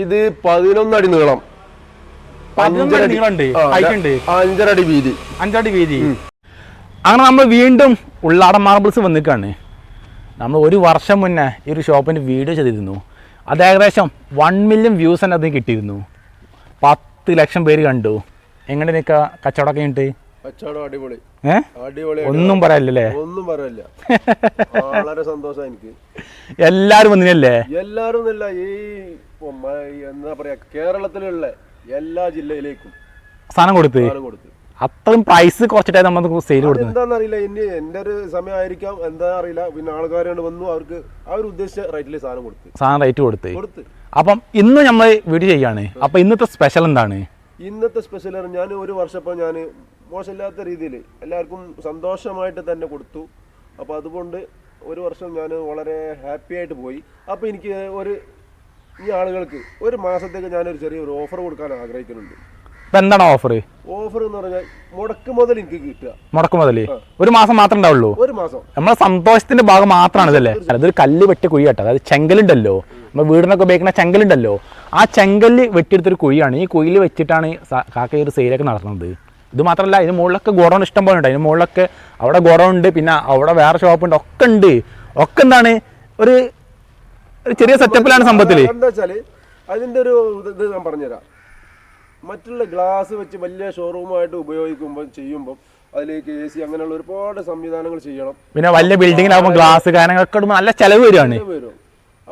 ഇത് 11 അടി നീളം, 5 അടി വീതി. അങ്ങനെ നമ്മൾ വീണ്ടും ഉള്ളാടൻ മാർബിൾസ് വന്നിക്കാണ്. നമ്മൾ ഒരു വർഷം മുന്നേ ഈ ഒരു ഷോപ്പിൻ്റെ വീഡിയോ ചെയ്തിരുന്നു. അത് ഏകദേശം 1 മില്യൺ വ്യൂസ് തന്നെ അതിന് കിട്ടിയിരുന്നു. 10 ലക്ഷം പേര് കണ്ടു. എങ്ങനെ നിൽക്കുക കച്ചവടമൊക്കെ ഉണ്ട്? ഒന്നും പറയാനില്ലേ? ഒന്നും പറയാനില്ല. വളരെ സന്തോഷം എനിക്ക്. എല്ലാരും വന്നില്ലേ? എല്ലാരും ഈ എന്താ പറയാ, കേരളത്തിലുള്ള എല്ലാ ജില്ലയിലേക്കും സാധനം കൊടുത്ത് അത്രയും പ്രൈസ് കുറച്ചിട്ടായി നമ്മൾ സെയിൽ കൊടുത്തു. എന്താണെന്നറിയില്ല, ഇനി എന്റെ ഒരു സമയമായിരിക്കാം, എന്താ അറിയില്ല. പിന്നെ ആൾക്കാരോട് വന്നു, അവർക്ക് അവർ ഉദ്ദേശിച്ച റേറ്റിൽ സാധനം റേറ്റ് കൊടുത്ത്. അപ്പം ഇന്ന് നമ്മൾ വീഡിയോ ചെയ്യാണ്. അപ്പൊ ഇന്നത്തെ സ്പെഷ്യൽ എന്താണ്? ഇന്നത്തെ സ്പെഷ്യൽ ഞാൻ ഒരു വർഷം ഞാൻ മോശമില്ലാത്ത രീതിയിൽ എല്ലാവർക്കും സന്തോഷമായിട്ട് തന്നെ കൊടുത്തു. അപ്പോൾ അതുകൊണ്ട് ഒരു വർഷം ഞാൻ വളരെ ഹാപ്പി ആയിട്ട് പോയി. അപ്പോൾ എനിക്ക് ഈ ആളുകൾക്ക് ഒരു മാസത്തേക്ക് ഞാനൊരു ചെറിയൊരു ഓഫർ കൊടുക്കാൻ ആഗ്രഹിക്കുന്നുണ്ട്. എന്താണ് ഓഫർ? ഓഫർ എന്ന് പറഞ്ഞാൽ മുടക്ക് മുതൽ എനിക്ക് കിട്ടുക. മുടക്ക് മുതൽ ഒരു മാസം മാത്രമേ ഉണ്ടാവുള്ളൂ. ഒരു മാസം നമ്മളെ സന്തോഷത്തിന്റെ ഭാഗം മാത്രമാണ് ഇതല്ലേ. അതൊരു കല്ല് വെട്ടിയ കുഴി കേട്ടോ. അതായത് ചെങ്കലുണ്ടല്ലോ, നമ്മൾ വീടിനൊക്കെ ഉപയോഗിക്കുന്ന ചെങ്കലുണ്ടല്ലോ, ആ ചെങ്കല്ല് വെട്ടിയെടുത്തൊരു കുഴിയാണ്. ഈ കുഴിയിൽ വെച്ചിട്ടാണ് കാക്ക ഒരു സെയിലൊക്കെ നടത്തുന്നത്. ഇത് മാത്രമല്ല, ഇതിന് മുകളിലൊക്കെ ഗോഡൗൺ ഇഷ്ടം പോലെ ഉണ്ട്. അതിന് മുകളിലൊക്കെ അവിടെ ഗോഡൗൺ ഉണ്ട്, പിന്നെ അവിടെ വേറെ ഷോപ്പുണ്ട്, ഒക്കെ ഉണ്ട്. ഒക്കെ എന്താണ് ഒരു ചെറിയ സെറ്റപ്പിലാണ് സംഭവത്തിൽ. എന്താ വെച്ചാൽ അതിന്റെ ഒരു ഇത് ഞാൻ പറഞ്ഞുതരാം. മറ്റുള്ള ഗ്ലാസ് വെച്ച് വലിയ ഷോറൂമായിട്ട് ഉപയോഗിക്കുമ്പോൾ ചെയ്യുമ്പോൾ അതിലേക്ക് AC അങ്ങനെയുള്ള ഒരുപാട് സംവിധാനങ്ങൾ ചെയ്യണം. പിന്നെ വലിയ ബിൽഡിങ്ങിലാകുമ്പോൾ ഗ്ലാസ് കാര്യങ്ങളൊക്കെ നല്ല ചെലവ് വരും.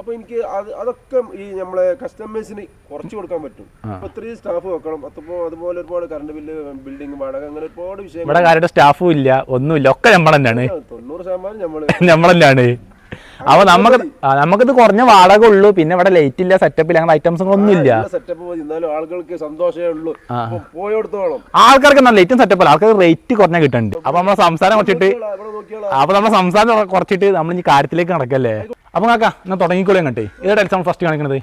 അപ്പൊ എനിക്ക് അതൊക്കെ ഈ നമ്മളെ കസ്റ്റമേഴ്സിന് കുറച്ച് കൊടുക്കാൻ പറ്റും. അപ്പൊ 3 സ്റ്റാഫ് വെക്കണം. അതുപോലെ ഒരുപാട് കറണ്ട് ബില്ല്, ബിൽഡിംഗ് വാടക, അങ്ങനെ ഒരുപാട് വിഷയങ്ങൾ. ഇവിടെ കാരുടെ സ്റ്റാഫും ഇല്ല, ഒന്നുമില്ല, ഒക്കെ നമ്മൾ തന്നെയാണ്. 90% നമ്മൾ തന്നെയാണ്. അപ്പൊ നമുക്കിത് കുറഞ്ഞ വാടക ഉള്ളൂ. പിന്നെ ഇവിടെ ലൈറ്റ് ഇല്ല, സെറ്റപ്പ് ഇല്ല, അങ്ങനെ ഐറ്റംസുകളൊന്നും ഇല്ല. ആളുകൾക്ക് സന്തോഷമേ ഉള്ളൂ. പോയോടത്തോളം ആൾക്കാർക്ക് നല്ല ലൈറ്റും സെറ്റപ്പ് അല്ല, ആൾക്കാർക്ക് റേറ്റ് കുറഞ്ഞ കിട്ടുന്നുണ്ട്. അപ്പൊ നമ്മളെ സംസാരം കുറച്ചിട്ട് നമ്മൾ ഇനി കാര്യത്തിലേക്ക് നടക്കല്ലേ. അപ്പൊ കാക്ക എന്നാ തുടങ്ങിക്കോളൂ. അങ്ങോട്ട് ഏത് ടൈൽസാണ് ഫസ്റ്റ് കാണിക്കണത്?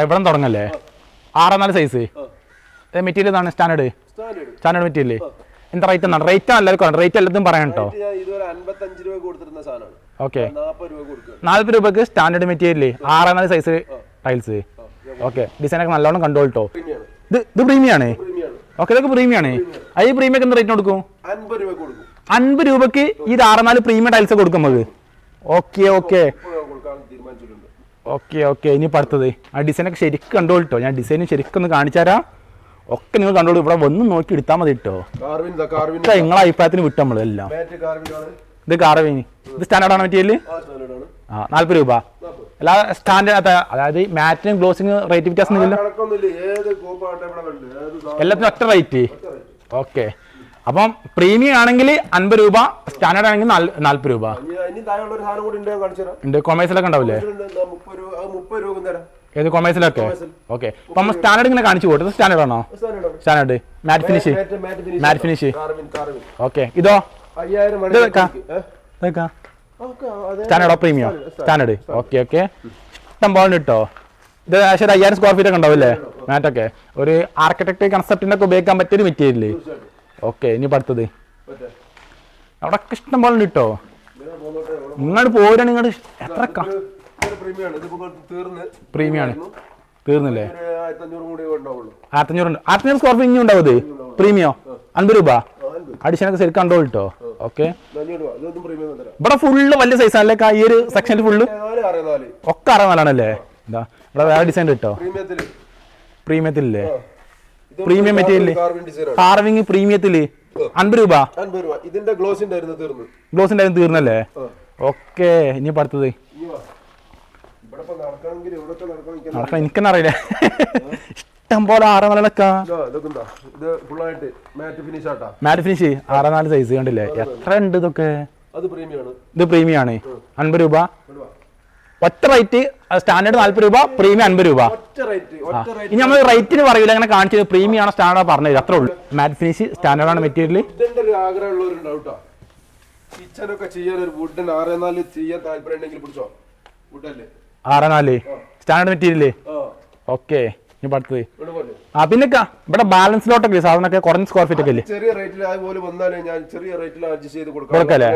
ഇവിടെ തുടങ്ങല്ലേ. 6x4 സൈസ് മെറ്റീരിയൽ ഇതാണ്. Standard material. എന്താ റേറ്റ് എന്നാണ്? റേറ്റ് എല്ലാവർക്കും റേറ്റ് എല്ലാത്തും പറയാം കേട്ടോ. ഓക്കെ, 40 രൂപക്ക് standard material 6x4 size tiles. Okay, ഡിസൈനൊക്കെ നല്ലോണം കണ്ടോൾ കേട്ടോ. ഇത് പ്രീമിയം ആണ്. ഓക്കെ, ഇതൊക്കെ പ്രീമിയം ആണ്. ഈ പ്രീമിയം എന്ത് റേറ്റ് കൊടുക്കും? 50 രൂപക്ക് ഈ 6x4 പ്രീമിയം ടൈൽസ് കൊടുക്കും നമുക്ക്. ഓക്കെ, ഇനി അടുത്തത് ആ ഡിസൈനൊക്കെ ശരിക്കും കണ്ടോൾ കേട്ടോ. ഞാൻ ഡിസൈനും ശരിക്കും ഒന്ന് കാണിച്ചുതരാം. ഒക്കെ നിങ്ങൾ കണ്ടോളൂ. ഇവിടെ വന്ന് നോക്കി എടുത്താൽ മതി കേട്ടോ. നിങ്ങളെ അഭിപ്രായത്തിന് വിട്ടു നമ്മൾ എല്ലാം. ഇത് കാർവിങ്, ഇത് സ്റ്റാൻഡേർഡ് ആണ് മെറ്റീരിയൽ. 40 രൂപ. എല്ലാ സ്റ്റാൻഡേർഡ്, അതായത് മാറ്റിനും ഗ്ലോസിനും റേറ്റ് വ്യത്യാസം എല്ലാത്തിനും ഒറ്റ റേറ്റ്. ഓക്കെ, അപ്പം പ്രീമിയം ആണെങ്കിൽ 50 രൂപ, സ്റ്റാൻഡേർഡ് ആണെങ്കിൽ 40 രൂപ ഉണ്ട്. കൊമേഴ്സിലൊക്കെ ഉണ്ടാവില്ലേ? ഏത് കൊമേഴ്സിലൊക്കെ? ഓക്കെ, അപ്പൊ നമ്മൾ സ്റ്റാൻഡേർഡ് ഇങ്ങനെ കാണിച്ചു പോട്ടെ. സ്റ്റാൻഡേർഡ് ആണോ? സ്റ്റാൻഡേർഡ് മാറ്റ് ഫിനിഷ്. ഓക്കെ, ഇതോ? സ്റ്റാൻഡേർഡോ പ്രീമിയം? സ്റ്റാൻഡേർഡ്. ഓക്കെ, ഇഷ്ടം പോലെ കിട്ടോ. ഇത് ഏകദേശം 5000 സ്ക്വയർ ഫീറ്റ് ഒക്കെ ഉണ്ടാവില്ലേ മാറ്റൊക്കെ? ഒരു ആർക്കിടെക്ട് കൺസെപ്റ്റിനൊക്കെ ഉപയോഗിക്കാൻ പറ്റിയൊരു മെറ്റീരിയൽ. ഓക്കെ, ഇനി അടുത്തത് അവിടെ ഇഷ്ടം പോലെ കിട്ടോ. ഇങ്ങോട്ട് പോരാണ്. ഇങ്ങോട്ട് എത്ര പ്രീമിയം ആണ്? തീർന്നില്ലേ? 1500 സ്ക്വയർ ഫീറ്റ് ഇനി ഉണ്ടാവും. ഇത് പ്രീമിയം 50 രൂപ. അഡീഷനൊക്കെ ശരിക്കും കണ്ടോൾ കേട്ടോ. ഓക്കെ, ഇവിടെ ഫുള്ള് വലിയ സൈസ് അല്ലേ? ഈ ഒരു സെക്ഷനിൽ ഫുള്ള് ഒക്കെ 6x4 എന്താ ഇവിടെ വേറെ ഡിസൈൻ കിട്ടോ. പ്രീമിയത്തില്ലേ? പ്രീമിയം മെറ്റീരിയൽ കാർവിങ് പ്രീമിയത്തില് 50 രൂപ. ഇതിന്റെ ഗ്ലോസിന്റെ തീർന്നല്ലേ? ഓക്കെ, ഇനി അടുത്തത് എനിക്കെന്നെ അറിയില്ല. ഇഷ്ടം പോലെ 6x4 മാറ്റ് ഫിനിഷ് 6x4 സൈസ് കണ്ടില്ലേ? എത്ര ഉണ്ട് ഇതൊക്കെ? ഇത് പ്രീമിയം ആണ്. 50 രൂപ ഒറ്റ റേറ്റ്. സ്റ്റാൻഡേർഡ് 40 രൂപ, പ്രീമിയം 50 രൂപ. ഇനി നമ്മൾ റേറ്റിന് പറയില്ല, അങ്ങനെ കാണിച്ചത് പ്രീമിയം ആണോ സ്റ്റാൻഡേർഡ് പറഞ്ഞത്, അത്രേ ഉള്ളൂ. മാറ്റ് ഫിനിഷ് സ്റ്റാൻഡേർഡ് ആണ് മെറ്റീരിയൽ. Standard material. ഓക്കെ, ഇനി അടുത്തത് പിന്നെ ഇവിടെ ബാലൻസിലോട്ടൊക്കെ സാധനമൊക്കെ കുറഞ്ഞ സ്ക്വയർ ഫീറ്റ് ഒക്കെ ഇല്ലേ? ചെറിയ റേറ്റിൽ അതുപോലെ വന്നാലേ ഞാൻ ചെറിയ റേറ്റിൽ അഡ്ജസ്റ്റ് ചെയ്ത് കൊടുക്കല്ലേ?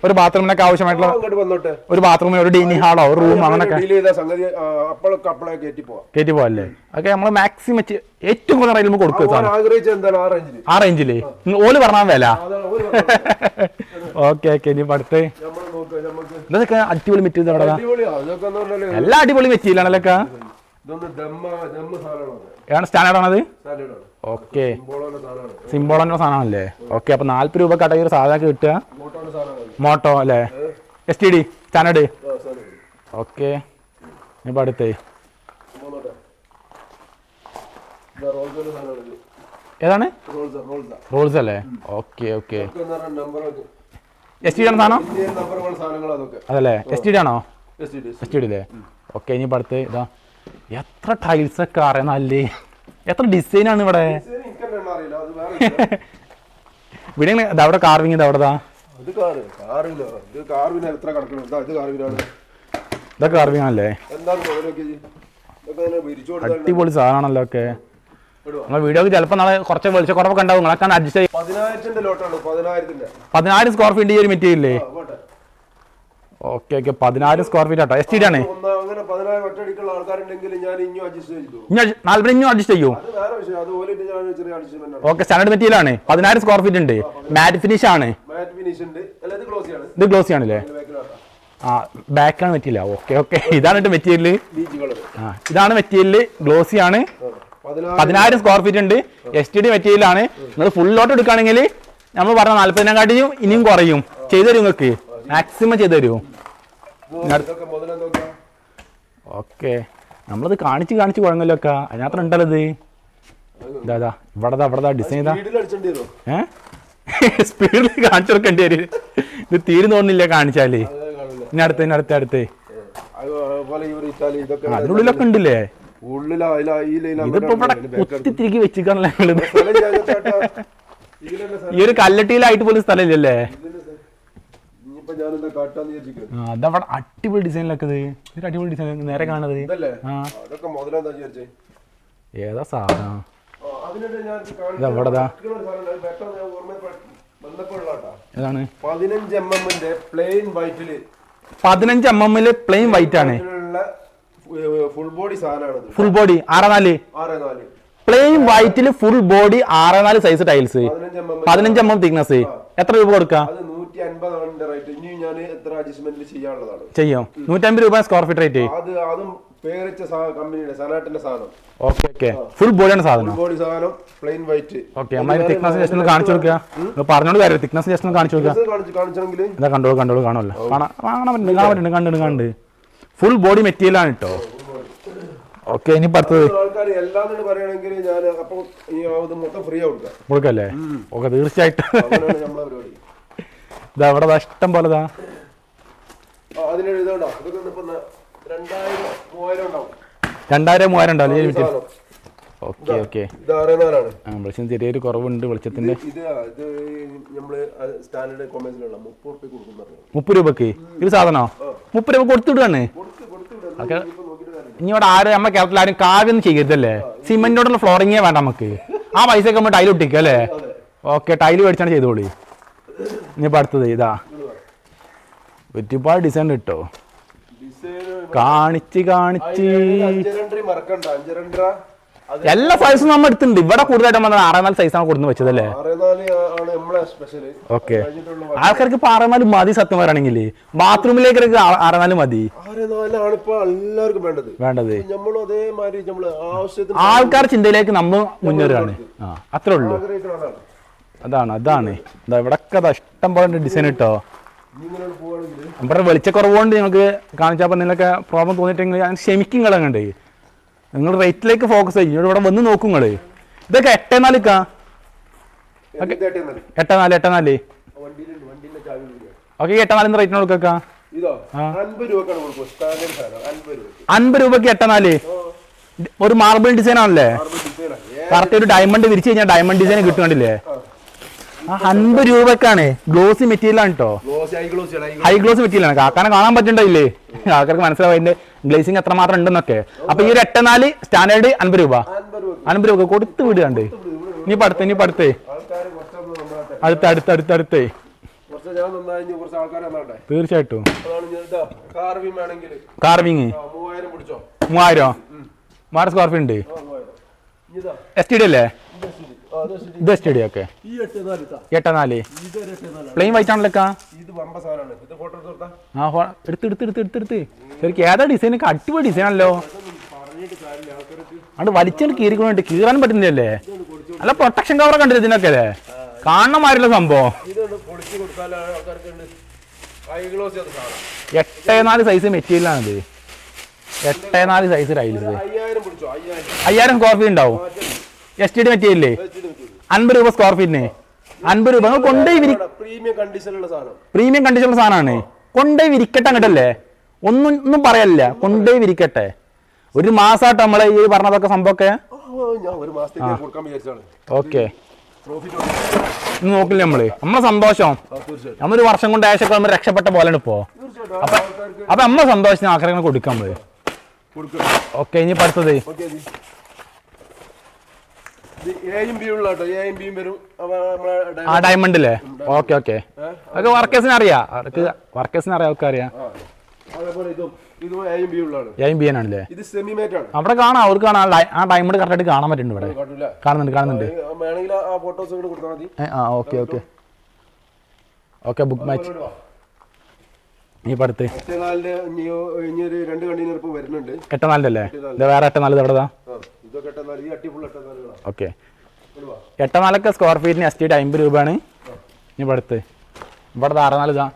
ഒരു ബാത്റൂമിനൊക്കെ ആവശ്യമായിട്ടുള്ള ഒരു ബാത്റൂമിന് ഒരു ഡൈനിങ് ഹാളോ ഒരു റൂം അങ്ങനെയൊക്കെ കയറ്റി പോവല്ലേ? ഓക്കെ നമ്മൾ മാക്സിമം ഏറ്റവും കുറഞ്ഞ റേറ്റിൽ കൊടുക്കുക ആ റേഞ്ചില് ഓല് പറഞ്ഞാൽ വില. ഓക്കെ ഓക്കെ ഇനി അടുത്ത് ഇതൊക്കെ അടിപൊളി മെറ്റീരിയൽ എല്ലാം അടിപൊളി മെറ്റീരിയൽ ആണല്ലോ. ഏതാണ് സ്റ്റാൻഡേർഡ് ആണത്? ഓക്കെ സിംബോളന്റെ സാധനമാണല്ലേ? ഓക്കെ അപ്പൊ 40 രൂപ കടയിൽ ഒരു സാധാരണ കിട്ടുക മോട്ടോ അല്ലേ? STD standard. ഓക്കെ ഇപ്പൊ അടുത്തേ ഏതാണ്? റോൾസ് അല്ലേ? ഓക്കെ ഓക്കെ STD ആണ് സാധനം അതല്ലേ? STD ആണോ? STD അല്ലേ? ഓക്കെ ഇനി അടുത്ത് ഇതാ എത്ര ടൈൽസ് ഒക്കെ അറിയാന്നല്ലേ? എത്ര ഡിസൈൻ ആണ് ഇവിടെ. ഇവിടെ അവിടെ കാർവിങ് ഇത് അവിടെതാ ഇതൊക്കെ കാർവിങ് ആണല്ലേ? അടിപൊളി സാധനമാണല്ലോ. ഒക്കെ നിങ്ങൾ വീഡിയോക്ക് ചിലപ്പോൾ നാളെ കുറച്ച് വെളിച്ചക്കുറവൊക്കെ ഉണ്ടാവും. നിങ്ങളൊക്കെ അഡ്ജസ്റ്റ് ചെയ്യും. 10,000 സ്ക്വയർ ഫീറ്റ് ഈ ഒരു മെറ്റീരിയല്ലേ? ഓക്കെ ഓക്കെ 10,000 സ്ക്വയർ ഫീറ്റ് ആട്ടോ. STD ആണ്. 40 ഇഞ്ഞും അഡ്ജസ്റ്റ് ചെയ്യൂ. ഓക്കെ സ്റ്റാൻഡേർഡ് മെറ്റീരിയൽ ആണ്. 10,000 സ്ക്വയർ ഫീറ്റ് ഉണ്ട്. മാറ്റ് ഫിനിഷ് ആണ്. ഇത് ഗ്ലോസി ആണല്ലേ? ആ ബാക്കാണ് മെറ്റീരിയൽ. ഓക്കെ ഓക്കെ ഇതാണ് മെറ്റീരിയൽ. ഇതാണ് മെറ്റീരിയൽ. ഗ്ലോസി ആണ്. 10,000 സ്ക്വയർ ഫീറ്റ് ഉണ്ട്. STD മെറ്റീരിയൽ ആണ്. നിങ്ങൾ ഫുള്ളോട്ട് എടുക്കുകയാണെങ്കിൽ നമ്മൾ പറഞ്ഞ 40,000 ഇനിയും കുറയും. ചെയ്തു തരും നിങ്ങൾക്ക് മാക്സിമം ചെയ്തു തരൂ. ഓക്കെ നമ്മളത് കാണിച്ച് കുഴങ്ങല്ലോ ഒക്കെ അതിനകത്ത് ഉണ്ടല്ലോ. ഇതാ ഇവിടെ ഡിസൈൻ ഇതാ സ്പീഡിൽ കാണിച്ചു കൊടുക്കേണ്ടി വരും. ഇത് തീരെ തോന്നുന്നില്ല കാണിച്ചാല്. ഇനി അടുത്ത് അതിനുള്ളിലൊക്കെ ഉണ്ടല്ലേ? ഇതിപ്പോ ഇവിടെ കുത്തി തിരികെ വെച്ചിക്കാണല്ലോ ഞങ്ങള്. ഈ ഒരു കല്ലട്ടിയിലായിട്ട് പോലും സ്ഥലമില്ലല്ലേ? അതവിടെ അടിപൊളി ഡിസൈനിലൊക്കെ ഇത് അടിപൊളി ഡിസൈൻ നേരെ കാണുന്നത്. ഏതാ സാധനം? ഇതെവിടെതാ? ഏതാണ്? 15 mm പ്ലെയിൻ വൈറ്റ് ആണ്. ഫുൾ ബോഡി 6x4 പ്ലെയിൻ വൈറ്റിൽ full body 6x4 size tiles 15 mm thickness. എത്ര രൂപ കൊടുക്കാം? ചെയ്യും 150 രൂപ square feet rate. Okay okay full ബോഡിയാണ് സാധനം. ഓക്കെ നമ്മൾ തിക്നെസ് ജസ്റ്റ് ഒന്ന് കാണിച്ചു കൊടുക്കുക. പറഞ്ഞോണ്ട് കാര്യം തിക്നെസ് ജസ്റ്റ് ഒന്ന് കാണിച്ചു കൊടുക്കുക. ഇതാ കണ്ടോളൂ കാണുമല്ലോ. കാണാൻ പറ്റുന്നുണ്ട്. ഫുൾ ബോഡി മെറ്റീരിയൽ ആണ് കേട്ടോ. ഓക്കെ ഇനി അടുത്തത് കൊടുക്കല്ലേ? ഓക്കെ തീർച്ചയായിട്ടും. ഇതാ ഇവിടെ ഇഷ്ടം പോലെ 2,000-3,000 ഉണ്ടാവും. ഓക്കെ ഓക്കെ വെളിച്ചം ചെറിയൊരു കുറവുണ്ട് വെളിച്ചത്തിന്റെ. 30 രൂപക്ക് ഇത് സാധനോ? 30 രൂപ കൊടുത്തിടുകയാണ്. ഇനി ഇവിടെ ആരും നമ്മുടെ കേരളത്തിൽ ആരും കാവ്യൊന്നും ചെയ്യരുതല്ലേ? സിമെന്റിനോടുള്ള ഫ്ലോറിങ്ങേ വേണ്ട നമുക്ക്. ആ പൈസ ഒക്കെ നമ്മൾ ടൈൽ ഒട്ടിക്കുക അല്ലേ? ഓക്കെ ടൈല് മേടിച്ചാണ് ചെയ്തോളി. ഇനിയിപ്പോ അടുത്തത് ഇതാ ഒരുപാട് ഡിസൈൻ കിട്ടോ. കാണിച്ച് എല്ലാ സൈസും നമ്മൾ എടുത്തിട്ടുണ്ട്. ഇവിടെ കൂടുതലായിട്ട് 6x4 സൈസാണ് കൊടുന്ന് വെച്ചതല്ലേ? ഓക്കെ ആൾക്കാർക്ക് ഇപ്പൊ 6x4 മതി. സത്യം പറയുകയാണെങ്കിൽ ബാത്റൂമിലേക്ക് 6x4 മതി വേണ്ടത്. ആൾക്കാർ ചിന്തയിലേക്ക് നമ്മൾ മുന്നേറുകയാണ്. അത്രേ ഉള്ളൂ. അതാണ് ഇവിടൊക്കെ ഇഷ്ടം പോലെ ഡിസൈൻ കിട്ടോ. ഇവിടെ വെളിച്ചക്കുറവുകൊണ്ട് നിങ്ങൾക്ക് കാണിച്ചപ്പോൾ നിങ്ങളൊക്കെ പ്രോബ്ലം തോന്നിയിട്ടെങ്കിൽ ഞാൻ ക്ഷമിക്കും. കളങ്ങണ്ട് നിങ്ങൾ റേറ്റിലേക്ക് ഫോക്കസ് ചെയ്യും. ഇവിടെ വന്ന് നോക്കും നിങ്ങൾ. ഇതൊക്കെ 8x4 8x4 ഓക്കെ 8x4 റേറ്റിന് കൊടുക്കാം. 50 രൂപക്ക് 8x4 ഒരു മാർബിൾ ഡിസൈൻ ആണല്ലേ? കറക്റ്റ് ഒരു ഡയമണ്ട് വിരിച്ചു കഴിഞ്ഞാൽ ഡയമണ്ട് ഡിസൈൻ കിട്ടുകണ്ടില്ലേ? 50 രൂപക്കാണ്. ഗ്ലോസി മെറ്റീരിയൽ ആണ് കേട്ടോ. ഹൈ ഗ്ലോസ് മെറ്റീരിയൽ ആണ്. കാക്കാനെ കാണാൻ പറ്റണ്ടായില്ലേ? ആൾക്കാർക്ക് മനസ്സിലാവും അതിന്റെ ഗ്ലേസിങ് എത്രമാത്രം ഉണ്ടെന്നൊക്കെ. അപ്പൊ ഈ ഒരു 8x4 സ്റ്റാൻഡേർഡ് 50 രൂപ 50 രൂപ കൊടുത്ത് വിടുകണ്ട്. ഇനി പടുത്ത് ആൾക്കാർ കുറച്ചൊന്നും നമ്മളെ അടുത്തേ കുറച്ച് ഞാൻ നന്നായി കുറച്ച് ആൾക്കാരെ നന്നാട്ടെ. തീർച്ചയായിട്ടും. അതാണ് ഞാൻ ഇതാ കാർവിംഗ് വേണമെങ്കിൽ കാർവിങ് 3000 പിടിച്ചോ. 3000 സ്ക്വയർ ഫീറ്റ് ഉണ്ട്. ഇതാ STD അല്ലേ? ഇത് STD ഒക്കെ ഈ 84 ഇതാ. 84 ഇതൊരു 84. പ്ലെയിൻ വൈറ്റ് ആണല്ലോ. ഇത് വമ്പ സാധനമാണ്. ഇത് ഫോട്ടോ എടുത്താ എടുത്ത് ശരിക്കും ഏതാ ഡിസൈൻ? അടിപൊളി ഡിസൈൻ ആണല്ലോ. പറഞ്ഞിട്ട് കാര്യമില്ല. ആൾക്കാർക്ക് അത് വലിച്ചാണ് കീറിക്കൊണ്ടിട്ട് കീറാനും പറ്റുന്നില്ലല്ലേ? നല്ല പ്രൊട്ടക്ഷൻ കവർ കണ്ടില്ല ഇതിനൊക്കെ അല്ലേ? കാണണമാരില്ല സംഭവം. ഇതുകൊണ്ട് പൊളിച്ച് കൊടുത്താൽ ആൾക്കാർക്ക് ഹൈ ഗ്ലോസ് ചെയ്ത സാധനം. 8x4 size മെറ്റീരിയലാണിത്. 8x4 size tiles. 5000 പിടിച്ചോ. 5000 സ്ക്വയർ ഫീറ്റ് ഉണ്ടാവും. STD മെറ്റീരിയലേ 50 രൂപ സ്ക്വയർ ഫീറ്റിന്. 50 രൂപ നിങ്ങൾ കൊണ്ടുപോയി പ്രീമിയം കണ്ടീഷനുള്ള സാധനം. പ്രീമിയം കണ്ടീഷനുള്ള സാധനമാണ്. കൊണ്ടുപോയി വിരിക്കട്ടെ അങ്ങോട്ടല്ലേ? ഒന്നും പറയല്ല. കൊണ്ടുപോയി വിരിക്കട്ടെ. ഒരു മാസമായിട്ട് നമ്മളെ ഈ പറഞ്ഞതൊക്കെ സംഭവമൊക്കെ ഞാൻ ഒരു മാസത്തേക്ക് കൊടുക്കാൻ വിചാരിച്ചാണ്. ഓക്കെ നോക്കില്ല നമ്മളെ സന്തോഷം. നമ്മളൊരു വർഷം കൊണ്ട് ഏകദേശം നമ്മൾ രക്ഷപ്പെട്ട പോലെയാണ് ഇപ്പോ. അപ്പൊ നമ്മളെ സന്തോഷത്തിന് ആൾക്കാരെ കൊടുക്കാൻ പോയി. ഓക്കെ ഇനി പഠിത്തത് ആ ഡയമണ്ടില്ലേ? ഓക്കെ അതൊക്കെ വർക്കേഴ്സിന് അറിയാം. ഒക്കെ അറിയാം. ആണല്ലേ? അവിടെ കാണാം. അവർക്ക് കാണാം. ആ ഡയമണ്ട് കറക്റ്റായിട്ട് കാണാൻ പറ്റുന്നുണ്ട്. ഇവിടെ കാണുന്നുണ്ട്. ഓക്കെ ബുക്ക് മാച്ച് ഈ പടുത്ത് 8x4 അല്ലേ? ഇത് വേറെ 8x4 എവിടെതാ? ഓക്കെ 8x4 സ്ക്വയർ ഫീറ്റിന് STD 50 രൂപയാണ്. ഇനി പടുത്ത് ഇവിടെ 6x4 ഇതാ.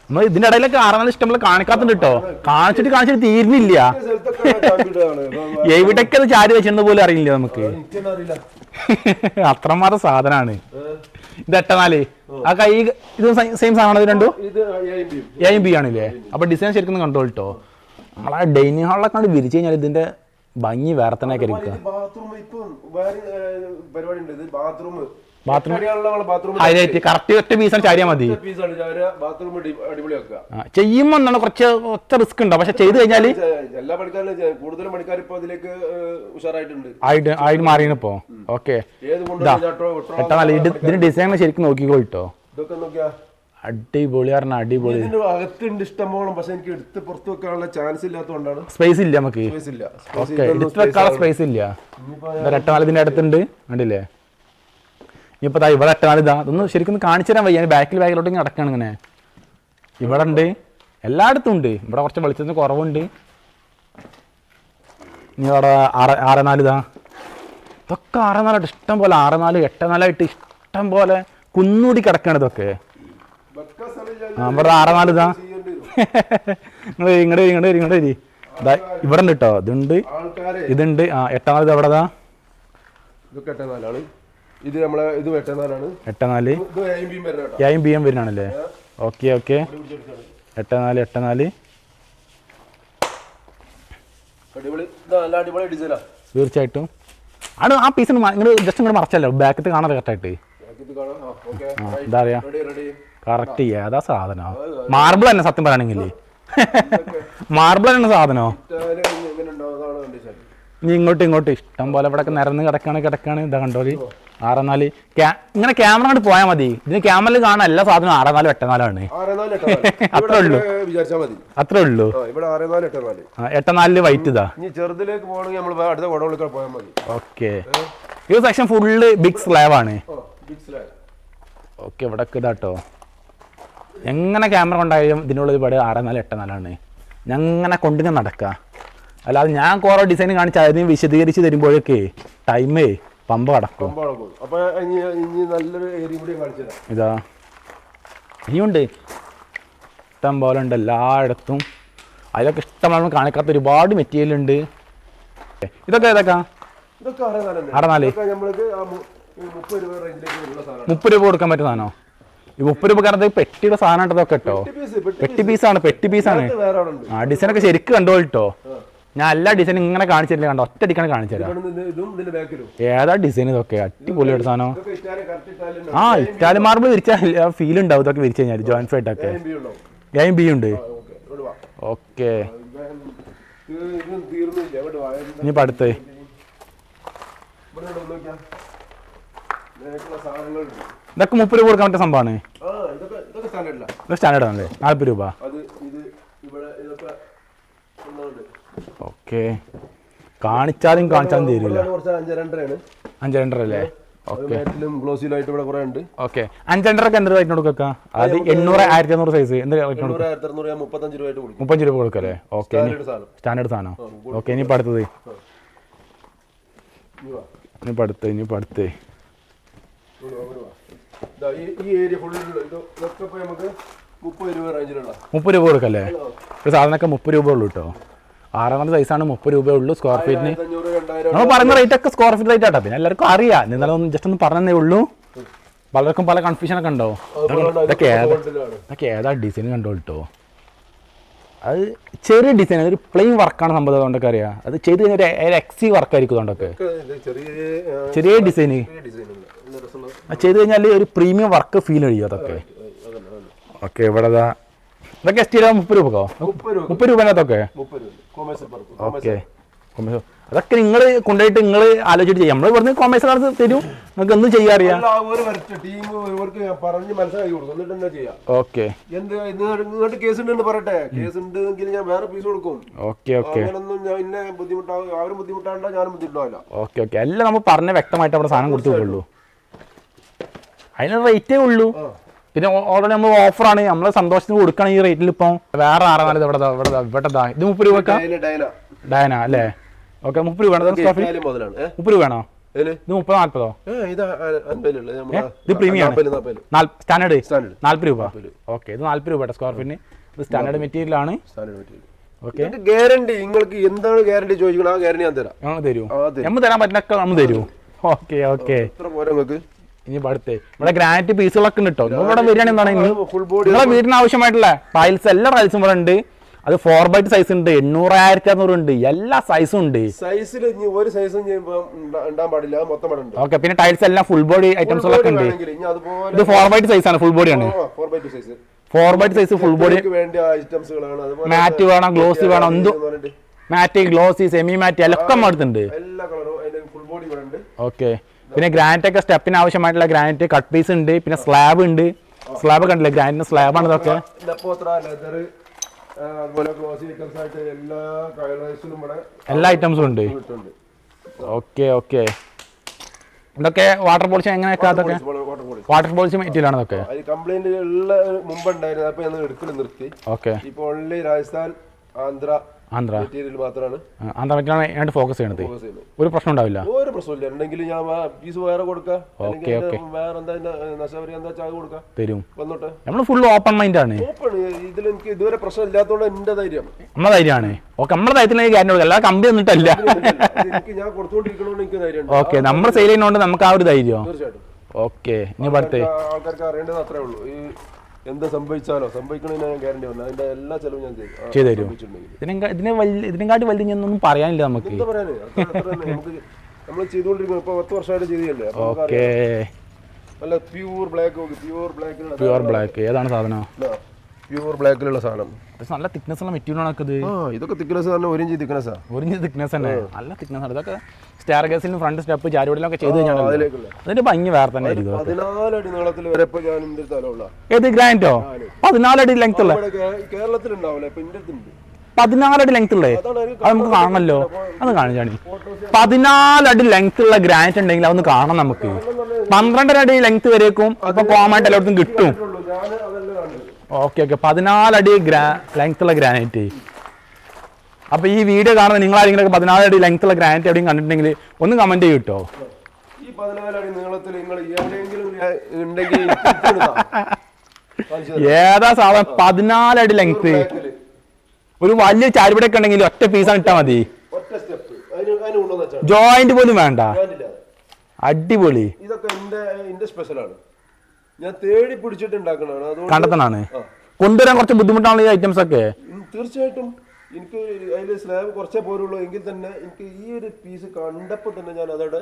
നമ്മൾ ഇതിന്റെ ഇടയിലൊക്കെ 6x4 ഇഷ്ടംപോലെ കാണിക്കാത്തുണ്ട് കേട്ടോ. കാണിച്ചിട്ട് തീരുന്നില്ല. എവിടേക്ക് അത് ചാരി വെച്ചിരുന്ന പോലും അറിയില്ല നമുക്ക്. അത്രമാത്രം സാധനമാണ് ഇത്. 8x4 ആ കൈ ഇത് സെയിം സാധനമാണ്. ഇത് രണ്ടും A B ആണില്ലേ? അപ്പൊ ഡിസൈൻ ശരിക്കും കണ്ടോ കേട്ടോ. നമ്മളെ ഡൈനിങ് ഹാളിലൊക്കെ കണ്ട് വിരിച്ചു കഴിഞ്ഞാൽ ഇതിന്റെ ഭംഗി വേറെ തന്നെ ഹൈലൈറ്റ്. കറക്റ്റ് ഒറ്റ പീസാണ് ചാരിയാൽ മതി. ചെയ്യുമ്പോ എന്താണ് കുറച്ച് റിസ്ക് ഉണ്ടാവും. പക്ഷെ ചെയ്ത് കഴിഞ്ഞാൽ എല്ലാ പണിക്കാരും കൂടുതലും പണിക്കാർ ഇപ്പൊ അതിലേക്ക് ഉഷാറായിട്ടുണ്ട്. ആയിട്ട് മാറിയപ്പോ. ഓക്കെ ഇതിന്റെ ഡിസൈൻ ശരിക്കും നോക്കിക്കോട്ടോ. ഇതൊക്കെ നോക്കിയാ അടിപൊളി പറഞ്ഞ അടിപൊളി. ഇതിന്റെ അകത്തുണ്ട് ഇഷ്ടംപോലെ. പക്ഷെ എനിക്ക് എടുത്ത് പുറത്ത് വെക്കാനുള്ള ചാൻസ് ഇല്ലാത്തതുകൊണ്ടാണ്. സ്പേസ് ഇല്ല നമുക്ക്. എടുത്ത് വെക്കാനുള്ള സ്പേസ് ഇല്ല. 8x4 ഇതിന്റെ അടുത്തുണ്ട് കണ്ടില്ലേ? ഇനിയിപ്പോ ഇവിടെ 8x4 ഇതാ. അതൊന്നും ശരിക്കും കാണിച്ചു തരാൻ വയ്യ. ബാക്കിലോട്ട് നടക്കാണ് ഇങ്ങനെ. ഇവിടെ ഉണ്ട്, എല്ലായിടത്തും ഉണ്ട്. ഇവിടെ കുറച്ച് വെളിച്ചത്തിന് കുറവുണ്ട്. ഇനി അവിടെ 6x4 ഇതാ. ഇതൊക്കെ 6x4 ഇഷ്ടം പോലെ. 6x4 8x4 ആയിട്ട് ഇഷ്ടം പോലെ കുന്നൂടി കിടക്കാണ് ഇതൊക്കെ. ഇവിടെ 6x4 ഇതാ. ഇങ്ങോട്ട് വരി. ഇവിടെ ഉണ്ട് കേട്ടോ. ഇതുണ്ട്. 8x4 ഇത് എവിടെതാ? ഇത് നമ്മളെ ഇത് 8x4 വരുന്നാണല്ലേ? ഓക്കെ 8x4 തീർച്ചയായിട്ടും. ആണ് ആ പീസിന് ജസ്റ്റ് ഇങ്ങോട്ട് മറച്ചല്ലോ. ബാക്കത്ത് കാണാതെ കറക്റ്റായിട്ട്. എന്താ പറയാ കറക്റ്റ് ഏതാ സാധനോ? മാർബിൾ തന്നെ സത്യം പറയുകയാണെങ്കിൽ. മാർബിൾ തന്നെ സാധനോ? ഇനി ഇങ്ങോട്ട് ഇഷ്ടം പോലെ ഇവിടെ നിരന്ന് കിടക്കാണ്. ഇതാ കണ്ടോളി 6x4. ഇങ്ങനെ ക്യാമറ കൊണ്ട് പോയാൽ മതി. ഇതിന് ക്യാമറയിൽ കാണാൻ എല്ലാ സാധനവും 6x4 8x4 ആണ്. അത്രേ ഉള്ളൂ. 8x4 വൈറ്റ് ഇതാ. ഓക്കെ ഈ സെക്ഷൻ ഫുള്ള് ബിഗ് സ്ലാബ് ആണ്. ഓക്കെ ഇവിടെ ഇതാട്ടോ. എങ്ങനെ ക്യാമറ കൊണ്ടായാലും ഇതിനുള്ളിൽ ഇവിടെ 6x4 8x4 ആണ്. ഞങ്ങനെ കൊണ്ടിങ്ങനെ നടക്കുക. അല്ലാതെ ഞാൻ കുറെ ഡിസൈൻ കാണിച്ച് അതിന് വിശദീകരിച്ച് തരുമ്പോഴേക്ക് ടൈമേ പമ്പ കടക്കും. ഇതാ ഇനിയുണ്ട് ഇഷ്ടം പോലെ ഉണ്ട് എല്ലായിടത്തും. അതിലൊക്കെ ഇഷ്ടമാണ് കാണിക്കാത്ത ഒരുപാട് മെറ്റീരിയൽ ഉണ്ട്. ഇതൊക്കെ ഏതൊക്കെ? 6x4 30 രൂപ കൊടുക്കാൻ പറ്റുന്നതാണോ? ഈ 30 രൂപ കാരണം പെട്ടിയുടെ സാധനം ഇതൊക്കെ കേട്ടോ. പെട്ടി പീസാണ്. ആ ഡിസൈനൊക്കെ ശരിക്കും കണ്ടോ കേട്ടോ. ഞാൻ എല്ലാ ഡിസൈനും ഇങ്ങനെ കാണിച്ചില്ല. കണ്ടോ ഒറ്റ അടിക്കാണ് കാണിച്ചു തരാം. ഏതാ ഡിസൈൻ ഇതൊക്കെ അടിപൊളിയായിട്ട് സാധനം. ആ ഇറ്റാലിയൻ മാർബിൾ വിരിച്ചാൽ ഫീൽ ഉണ്ടാവും. ഇതൊക്കെ വിരിച്ചു കഴിഞ്ഞാൽ ജോയിന്റ് ഫൈറ്റൊക്കെ A B ഉണ്ട്. ഓക്കെ ഇനി അടുത്ത് നോക്കിയാ സാധനങ്ങളുണ്ട്. ഇതൊക്കെ 30 രൂപ കൊടുക്കാൻ പറ്റിയ സംഭവമാണ്. ഇതൊക്കെ സ്റ്റാൻഡേർഡില്ല. ഇത് സ്റ്റാൻഡേർഡ് ആണല്ലേ? 40 രൂപ. അത് ഇത് ഇവിടെ ഇതൊക്കെ ഓക്കെ. കാണിച്ചാലും തരില്ല. 5 അല്ലേ? ഓക്കെ. ഗ്ലോസിലായിട്ട് ഇവിടെ കുറെ ഉണ്ട്. ഓക്കെ. 5 എന്ത് റേറ്റ് കൊടുക്കാം? അത് 800 1500 സൈസ് എന്ത് റേറ്റ് കൊടുക്കും? 35 രൂപ കൊടുക്കും. 35 രൂപ കൊടുക്കല്ലേ? ഓക്കെ. സ്റ്റാൻഡേർഡ് സാധനം. ഓക്കെ. ഇനിയിപ്പോൾ അടുത്തത് ഇനിയിപ്പോൾ അടുത്ത് ഈ ഏരിയ ഫുൾ ഇതൊക്കെ നമുക്ക് 30 രൂപ റേഞ്ചിലുള്ള 30 രൂപ കൊടുക്കല്ലേ? ഒരു സാധനമൊക്കെ 30 രൂപ ഉള്ളൂ കേട്ടോ. 6 സൈസാണ് 30 രൂപ ഉള്ളൂ സ്ക്വയർ ഫീറ്റിന്. നമ്മൾ പറയുന്ന റേറ്റ് ഒക്കെ സ്ക്വയർ ഫീറ്റ് റേറ്റ് ആട്ടോ. പിന്നെ എല്ലാവർക്കും അറിയാം. എന്നാലും ഒന്ന് ജസ്റ്റ് ഒന്ന് പറഞ്ഞതേ ഉള്ളൂ. പലർക്കും പല കൺഫ്യൂഷൻ ഒക്കെ ഉണ്ടോ? ഇതൊക്കെ ഏതാ ഡിസൈൻ കണ്ടോ കേട്ടോ. അത് ചെറിയ ഡിസൈൻ, അതൊരു പ്ലെയിൻ വർക്കാണ് സംഭവം. അതുകൊണ്ടൊക്കെ അറിയാം. അത് ചെയ്ത് കഴിഞ്ഞാൽ ഒരു എക്സി വർക്കായിരിക്കും. അതുകൊണ്ടൊക്കെ ചെറിയ ഡിസൈന് ചെയ്ത് കഴിഞ്ഞാൽ ഒരു പ്രീമിയം വർക്ക് ഫീൽ കഴിയും. അതൊക്കെ ഓക്കെ. ഇവിടെ ഇതൊക്കെ എസ് ടി 30 രൂപക്കോ? 30 രൂപേനകത്തൊക്കെ. ഓക്കെ. അതൊക്കെ നിങ്ങൾ കൊണ്ടുപോയിട്ട് നിങ്ങൾ ആലോചിച്ചിട്ട് ചെയ്യാം. നമ്മൾ ഇവിടുന്ന് കൊമേഴ്സ് തരും, നിങ്ങൾക്ക് എന്ത് ചെയ്യാൻ അറിയാം. ഓക്കെ. കേസുണ്ട് പറയട്ടെ, കേസ് ഉണ്ടെങ്കിൽ ഞാൻ വേറെ പീസ് കൊടുക്കും. ഓക്കെ. ഓക്കെ. അവരും ബുദ്ധിമുട്ടാണ്ട, ഞാനും ബുദ്ധിമുട്ടാവില്ല. ഓക്കെ. ഓക്കെ. എല്ലാം നമ്മൾ പറഞ്ഞ വ്യക്തമായിട്ട് അവിടെ സാധനം കൊടുത്തു പോകുള്ളൂ. അതിന് റേറ്റേ ഉള്ളൂ. പിന്നെ ഓൾറെഡി നമ്മൾ ഓഫറാണ്, നമ്മൾ സന്തോഷത്തിന് കൊടുക്കണം ഈ റേറ്റിൽ. ഇപ്പം വേറെ 6 ഇവിടെ ഇത് 30 രൂപ. ഡയന അല്ലേ? ഓക്കെ. 30 രൂപ. 30 രൂപ വേണോ? ഇത് 30 40? ഇത് പ്രീമിയം സ്റ്റാൻഡേർഡ് 40 രൂപ. ഓക്കെ. ഇത് 40 രൂപ സ്ക്വയർ ഫീറ്റിന്. ഇത് സ്റ്റാൻഡേർഡ് മെറ്റീരിയൽ ആണ്. ഓക്കെ. ഗ്യാരണ്ടി നിങ്ങൾക്ക് എന്താണ് ഗ്യാരണ്ടി ചോദിക്കണം, ആ ഗ്യാരണ്ടി ഞാൻ തരാം. തരൂ. നമ്മൾ തരാൻ പറ്റുന്നൊക്കെ നമ്മൾ തരൂ. ഓക്കെ. ഓക്കെ. ഇനി അടുത്ത് ഇവിടെ ഗ്രാനൈറ്റ് പീസുകളൊക്കെ ഉണ്ട് കേട്ടോ. ഇവിടെ വരികയാണെങ്കിൽ എന്താണ് നിങ്ങളെ വീടിന് ആവശ്യമായിട്ടുള്ള ടൈൽസ്, എല്ലാ ടൈൽസും ഇവിടെ ഉണ്ട്. അത് 4x സൈസ് ഉണ്ട്, 800 1600 ഉണ്ട്, എല്ലാ സൈസും ഉണ്ട്. സൈസിൽ ഒരു സൈസും ഉണ്ടാൻ പാടില്ല, മൊത്തം ഉണ്ട്. ഓക്കെ. പിന്നെ ടൈൽസ് എല്ലാം ഫുൾ ബോഡി ഐറ്റംസുകളൊക്കെ ഉണ്ട്. ഇത് 4x സൈസ് ആണ്, ഫുൾ ബോഡി ആണ്. 4x size full body. മാറ്റ് വേണം, ഗ്ലോസി വേണം, എന്തും മാറ്റ്, ഗ്ലോസി, സെമി മാറ്റ് എല്ലാം അടുത്തുണ്ട്. ഓക്കെ. പിന്നെ ഗ്രാനൈറ്റ് ഒക്കെ സ്റ്റെപ്പിന് ആവശ്യമായിട്ടുള്ള ഗ്രാനൈറ്റ് കട്ട് പീസ് ഉണ്ട്. പിന്നെ സ്ലാബ് ഉണ്ട്. സ്ലാബ് കണ്ടില്ലേ? ഗ്രാനൈറ്റിന് സ്ലാബാണ് ഇതൊക്കെ. എല്ലാ ഐറ്റംസും ഉണ്ട്. ഓക്കെ. ഓക്കെ. ഇതൊക്കെ വാട്ടർ പോളിഷ് എങ്ങനെയൊക്കെ? അതൊക്കെ വാട്ടർ പോളിഷ് മെറ്റീരിയൽ ആണ്. ഇതൊക്കെ കംപ്ലൈന്റ് മുമ്പുണ്ടായിരുന്നു, അപ്പൊ ഞാൻ എടുക്കൽ നിർത്തി. ഓക്കെ. ഇപ്പോൾ ഓൺലി രാജസ്ഥാൻ, ആന്ധ്ര മെറ്റീരിയൽ മാത്രമാണ്. ആന്ധ്ര മെറ്റീരിയൽ ഫോക്കസ് ചെയ്യണത്. ഒരു പ്രശ്നം ഉണ്ടാവില്ല. ഒരു പ്രശ്നമില്ല. ഉണ്ടെങ്കിൽ ഞാൻ പീസ് വേറെ കൊടുക്കാം. ഓക്കെ. ഓക്കെ. വേറെ എന്താ ചായ കൊടുക്കാം, തരും. വന്നോട്ടെ. നമ്മൾ ഫുൾ ഓപ്പൺ മൈൻഡ് ആണ്. ഓപ്പൺ. ഇതിൽ എനിക്ക് ഇതുവരെ പ്രശ്നം ഇല്ലാത്തതുകൊണ്ട് എന്റെ ധൈര്യം, നമ്മളെ ധൈര്യമാണ്. ഓക്കെ. നമ്മുടെ ധൈര്യത്തിലേക്ക് കാര്യം കൊടുക്കുക, അല്ലാതെ കമ്പി വന്നിട്ടല്ല. എനിക്ക് ഞാൻ കൊടുത്തോണ്ടിരിക്കണോണ്ട് എനിക്ക് ധൈര്യം. ഓക്കെ. നമ്മൾ സെയിൽ ചെയ്യുന്നതുകൊണ്ട് നമുക്ക് ആ ഒരു ധൈര്യം. തീർച്ചയായിട്ടും. ഓക്കെ. ഇനി അടുത്ത് ആൾക്കാർക്ക് അറിയേണ്ടത് അത്രേ ഉള്ളൂ. ഈ എന്താ സംഭവിക്കണതിന് ഞാൻ ഗ്യാരണ്ടി വന്നു. അതിന്റെ എല്ലാ ചെലവും ഞാൻ ചെയ്തു തരും. ഇതിനെക്കാട്ടി വലുത് ഞാനൊന്നും പറയാനില്ല നമുക്ക്. എന്താ പറയാന്, നമ്മൾ ചെയ്തുകൊണ്ടിരിക്കുന്നത് ഇപ്പൊ 10 വർഷമായിട്ട് ചെയ്തല്ലേ. ഓക്കെ. നല്ല പ്യൂർ ബ്ലാക്ക്. പ്യൂർ ബ്ലാക്ക് ഏതാണ് സാധനം? പ്യൂർ ബ്ലാക്കിലുള്ള സാധനം. നല്ല തിക്നെസ് ഉള്ള മെറ്റീരിയൽ ആണ്. ഇതൊക്കെ തിക്നെസ് തന്നെ 1 ഇഞ്ച് തിക്നെസ്സാ. 1 ഇഞ്ച് തിക്നെസ് തന്നെ. നല്ല തിക്നെസ് ആണ്. ഇതൊക്കെ സ്റ്റാർ ഗേസിലും ഫ്രണ്ട് സ്റ്റെപ്പ് ചാരിവടിലൊക്കെ ചെയ്ത് കഴിഞ്ഞാൽ അതിന്റെ ഭംഗി വേറെ തന്നെ ആയിരിക്കും. 14 അടി നീളത്തിൽ വരെ ഇപ്പൊ ഞാൻ എന്റെ സ്ഥലമുള്ള. ഏത് ഗ്രാനൈറ്റോ? 14 അടി ലെങ്ത് ഉള്ള കേരളത്തിൽ ഉണ്ടാവില്ല, ഇപ്പൊ ഇന്ത്യയിൽ 14 അടി ലെങ്ത് ഉള്ളേ. അത് നമുക്ക് കാണണമല്ലോ. അത് കാണിച്ചാണ്. 14 അടി ലെങ്ത് ഉള്ള ഗ്രാനൈറ്റ് ഉണ്ടെങ്കിൽ അതൊന്ന് കാണാം നമുക്ക്. 12 അടി ലെങ്ത് വരേക്കും ഇപ്പൊ കോമായിട്ട് എല്ലായിടത്തും കിട്ടും. ഓക്കെ. ഓക്കെ. 14 അടി ലെങ്ത് ഉള്ള ഗ്രാനൈറ്റ്. അപ്പൊ ഈ വീഡിയോ കാണുന്ന നിങ്ങൾ ആരെങ്കിലും 14 അടി ലെങ്ത് ഉള്ള ഗ്രാനൈറ്റ് എവിടെയും കണ്ടിട്ടുണ്ടെങ്കിൽ ഒന്ന് കമന്റ് ചെയ്യൂട്ടോ. ഈ 14 അടി നീളത്തിൽ നിങ്ങൾ ഉണ്ടെങ്കിൽ ഏതാ സാധനം? 14 അടി ലെങ്ത്. ഒരു വലിയ ചാരിപടൊക്കെ ഉണ്ടെങ്കിൽ ഒറ്റ പീസാണ് ഇട്ടാ മതി. ജോയിന്റ് പോലും വേണ്ട. അടിപൊളി. ഇതൊക്കെ എന്റെ സ്പെഷ്യലാണ്. ഞാൻ തേടി പിടിച്ചിട്ട് ഉണ്ടാക്കണതാണ്. കണ്ടെത്തനാണ്. കൊണ്ടുവരാൻ കുറച്ച് ബുദ്ധിമുട്ടാണ് ഈ ഐറ്റംസ് ഒക്കെ. തീർച്ചയായിട്ടും. എനിക്ക് അതിൽ സ്ലാബ് കുറച്ചേ പോരുള്ളൂ. എങ്കിൽ തന്നെ എനിക്ക് ഈ ഒരു പീസ് കണ്ടപ്പോൾ തന്നെ ഞാൻ അതോടെ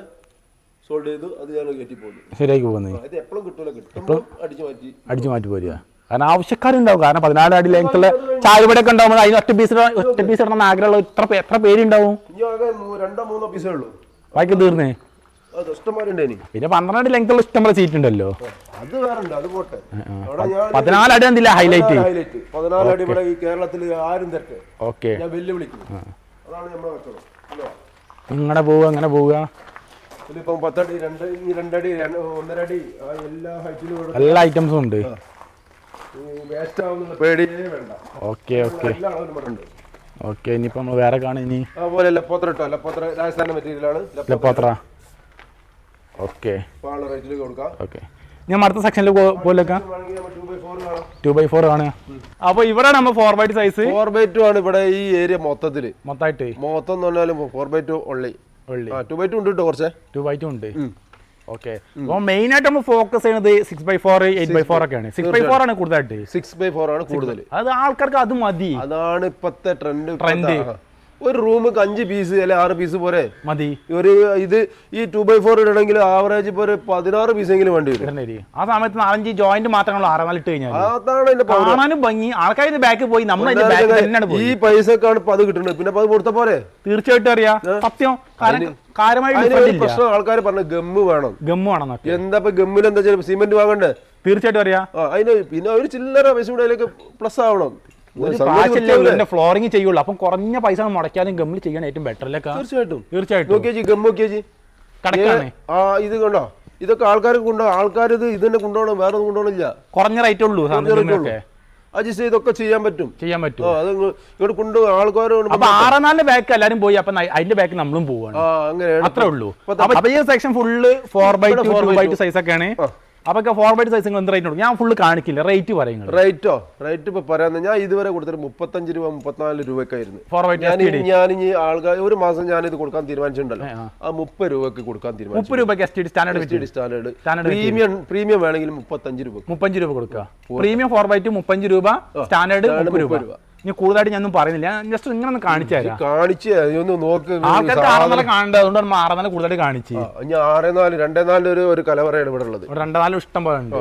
സോൾവ് ചെയ്തു. അത് ഞാൻ കയറ്റിപ്പോയി ശരിയാക്കി പോകുന്നത്. ഇത് എപ്പോഴും കിട്ടൂല, കിട്ടുമ്പോൾ അടിച്ചു മാറ്റി പോരുക. കാരണം ആവശ്യക്കാരുണ്ടാവും. കാരണം 14 അടി ലെങ്ത്തുള്ള ചായപടൊക്കെ ഉണ്ടാവുമ്പോൾ അതിന് ഒറ്റ പീസ് ഇടണം ആഗ്രഹമുള്ള എത്ര പേരുണ്ടാവും? ഇനി ആകെ 2-3 പീസേ ഉള്ളൂ. ബാക്കി തീർന്നേ. അത് ഇഷ്ടംമാരുണ്ട് ഇനി. പിന്നെ 12 അടി ലെങ്ത് ഉള്ള ഇഷ്ടംപോലെ സീറ്റ് ഉണ്ടല്ലോ. അത് വേറെ ഉണ്ട്, അത് പോട്ടെ. 14 അടി എന്തില്ല ഹൈലൈറ്റ്. 14 അടി ഇവിടെ ഈ കേരളത്തിൽ ആരും തരട്ടെ. ഓക്കെ, ഞാൻ വെല്ലുവിളിക്കുന്നു. അതാണ് നമ്മളെ കച്ചവടം. ഇങ്ങനെ പോവുക അങ്ങനെ പോവുക. ഇതിലിപ്പം 10 അടി 2 അടി 1.5 അടി എല്ലാ ഹൈറ്റിലും എല്ലാ ഐറ്റംസും ഉണ്ട്. വേസ്റ്റ് ആവുന്ന പേടിയേ വേണ്ട. ഓക്കെ ഓക്കെ എല്ലാ അളവിലും ഇവിടെ ഉണ്ട്. ഓക്കെ, ഇനിയിപ്പോൾ നമ്മൾ വേറെ കാണും. ഇനി അതുപോലെ ലപ്പോത്ര ഇട്ടോ, ലപ്പോത്ര രാജസ്ഥാന്റെ മെറ്റീരിയലാണ്. ലപ്പോത്ര. ഓക്കെ റേറ്റിൽ കൊടുക്കാം. ഓക്കെ, ഞാൻ അടുത്ത സെക്ഷനിൽ പോലേക്കാം. 2x4 കാണുക. അപ്പൊ ഇവിടെ നമ്മൾ 4x2 സൈസ് 4x2 ആണ് ഇവിടെ ഈ ഏരിയ മൊത്തത്തില്. മൊത്തമായിട്ട് മൊത്തം എന്ന് പറഞ്ഞാലും 4x2 ഉള്ളി. 2x2 ഉണ്ട് കേട്ടോ, കുറച്ച് 2x2 ഉണ്ട്. ഓക്കെ, അപ്പൊ മെയിൻ ആയിട്ട് നമ്മൾ ഫോക്കസ് ചെയ്യുന്നത് 6x4 8x4 ഒക്കെയാണ്. 6x4 ആണ് കൂടുതലായിട്ട്. 6x4 ആണ് കൂടുതൽ. അത് ആൾക്കാർക്ക് അത് മതി, അതാണ് ഇപ്പത്തെ ട്രെൻഡ്. ഒരു റൂമിക്ക് 5 പീസ് അല്ലെ 6 പീസ് പോരെ മതി. ഒരു ഇത് ഈ 2x4 ഇടണമെങ്കിൽ ആവറേജ് ഇപ്പൊ ഒരു 16 പീസെങ്കിലും വേണ്ടി വരും. ആ സമയത്ത് 4-5 ജോയിന്റ് മാത്രമേ 6-4 ഇട്ട് കഴിഞ്ഞാൽ അതാണ് കാണാനും ഭംഗി. ആൾക്കാർ ബാക്ക് പോയി നമ്മൾ ഈ പൈസക്കാണ് ഇപ്പൊ അത് കിട്ടുന്നത്. പിന്നെ അത് കൊടുത്ത പോരെ. തീർച്ചയായിട്ടും അറിയാം, സത്യം. പ്രശ്നം ആൾക്കാർ പറഞ്ഞു ഗമ്മ് വേണം, ഗമ്മ് വേണം. എന്താ ഗമ്മിൽ എന്താ സിമെന്റ് വാങ്ങണ്ടേ? തീർച്ചയായിട്ടും അറിയാം. അതിന് പിന്നെ ഒരു ചില്ലറ പൈസ കൂടെ അതിലേക്ക് പ്ലസ് ആവണം. ഫ്ലോറിംഗ് ചെയ്യുള്ളൂ. അപ്പം കുറഞ്ഞ പൈസ മുടക്കാനും ഗമ്മിൽ ചെയ്യാൻ ഏറ്റവും ബെറ്റർ അല്ലേ? തീർച്ചയായിട്ടും തീർച്ചയായിട്ടും. ഗമ്മ് കടക്കാണ്. ഇത് കണ്ടോ, ഇതൊക്കെ ആൾക്കാർക്ക് കൊണ്ടുപോകും. ആൾക്കാർ ഇത് തന്നെ കൊണ്ടുപോകണം, വേറെ ഒന്നും കൊണ്ടുപോകണില്ല. കുറഞ്ഞ റേറ്റ് ഉള്ളൂ. അഡ്ജസ്റ്റ് ചെയ്തൊക്കെ ചെയ്യാൻ പറ്റും. അത് ഇങ്ങോട്ട് കൊണ്ടുപോകും ആൾക്കാർ. അപ്പൊ 6-4 ബാക്ക് എല്ലാരും പോയി, അപ്പൊ അതിന്റെ ബാക്ക് നമ്മളും പോവാണ്. അങ്ങനെയാണ്, അത്രേ ഉള്ളൂ. അപ്പൊ ഈ section full 4x2 2x2 size ഒക്കെയാണ്. അപ്പൊ 4x2 സൈസ് എന്ത് റേറ്റ് കൊടുക്കും? ഞാൻ ഫുള്ള് കാണിക്കില്ല, റേറ്റ് പറയുന്നത്. റേറ്റ് ഇപ്പൊ പറയാന്ന് ഞാൻ ഇതുവരെ കൊടുത്തിട്ട് 35 രൂപ 34 രൂപക്കായിരുന്നു. ഞാൻ ഇനി ആൾക്കാർ ഒരു മാസം ഞാൻ ഇത് കൊടുക്കാൻ തീരുമാനിച്ചിട്ടുണ്ടല്ലോ, ആ 30 രൂപക്ക് കൊടുക്കാൻ തീരുമാനിച്ചു. 30 രൂപ സ്റ്റാൻഡേർഡ്. പ്രീമിയം വേണമെങ്കിൽ 35 രൂപ 35 രൂപ കൊടുക്കുക. പ്രീമിയം 4x2 35 രൂപ, സ്റ്റാൻഡേർഡ് 30 രൂപ. ഇനി കൂടുതലായിട്ട് ഞാനൊന്നും പറയുന്നില്ല, ജസ്റ്റ് ഇങ്ങനെ ഒന്ന് കാണിച്ചു തരാം. നോക്ക്, ആൾക്കാർക്ക് 6-4 കാണേണ്ടത്, അതുകൊണ്ട് 6-4 കൂടുതലായിട്ട് കാണിച്ചു. 6-4 2-4 ഒരു കലവറയാണ് ഇവിടെ ഉള്ളത്. 2-4 ഇഷ്ടം പോലെ ഉണ്ട്.